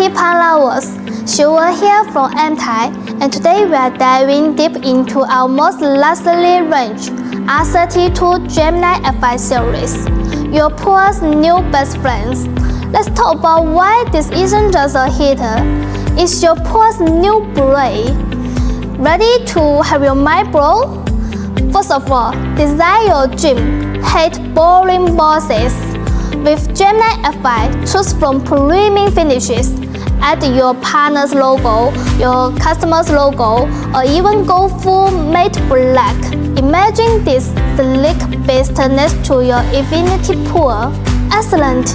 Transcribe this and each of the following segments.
Amitime lovers, Shua here from Amitime, and today we are diving deep into our most luxury range, R32 Gemini FI Series, your poor's new best friends. Let's talk about why this isn't just a heater, it's your poor's new brain. Ready to have your mind blown? First of all, design your dream, hate boring bosses. With Gemini FI, choose from premium finishes. Add your partner's logo, your customer's logo, or even go full matte black. Imagine this sleek beast next to your infinity pool. Excellent!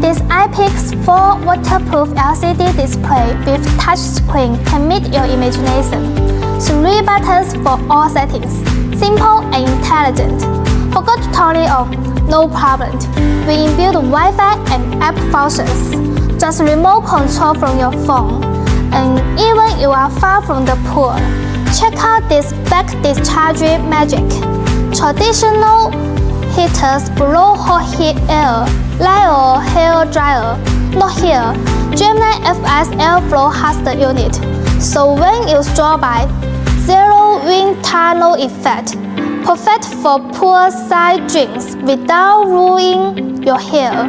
This IPX 4 waterproof LCD display with touchscreen can meet your imagination. 3 buttons for all settings, simple and intelligent. Forgot to turn it off? No problem. We inbuilt Wi-Fi and app functions. Just remote control from your phone. And even you are far from the pool, check out this back discharge magic. Traditional heaters blow hot heat air like a hair dryer. Not here. Gemini FI's airflow has the unit. So when you stroll by, zero wind tunnel effect. Perfect for poolside drinks without ruining your hair.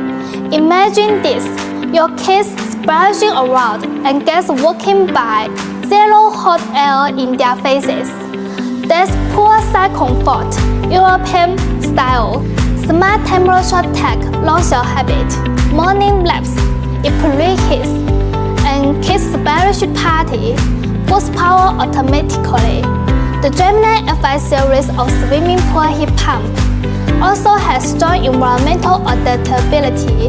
Imagine this, your kids splashing around and guests walking by, zero hot air in their faces. That's poolside comfort, European style. Smart temperature tech locks your habit. Morning laps, it preheats. And kids splash party, boosts power automatically. The Gemini FI series of swimming pool heat pump also has strong environmental adaptability.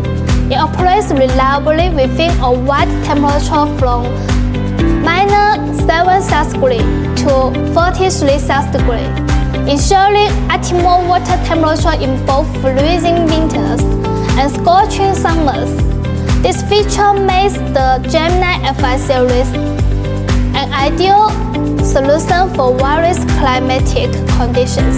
It operates reliably within a wide temperature from -7°C to 43°C, ensuring optimal water temperature in both freezing winters and scorching summers. This feature makes the Gemini FI series an ideal solution for various climatic conditions.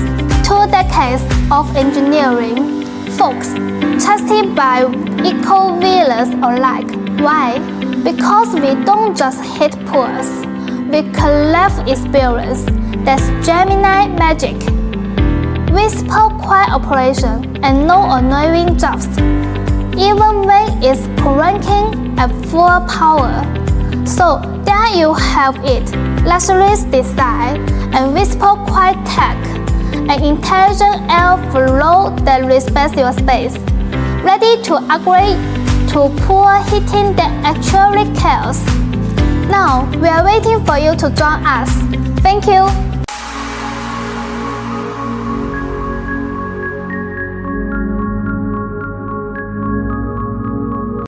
2 decades of engineering, folks, trusted by eco-villains alike. Why? Because we don't just hit pools, we collect experience. That's Gemini magic. Whisper quiet operation and no annoying jobs, even when it's cranking at full power. So there you have it, luxurious design and whisper quiet tech, an intelligent airflow that respects your space. Ready to upgrade to pool heating that actually cares. Now we are waiting for you to join us. Thank you.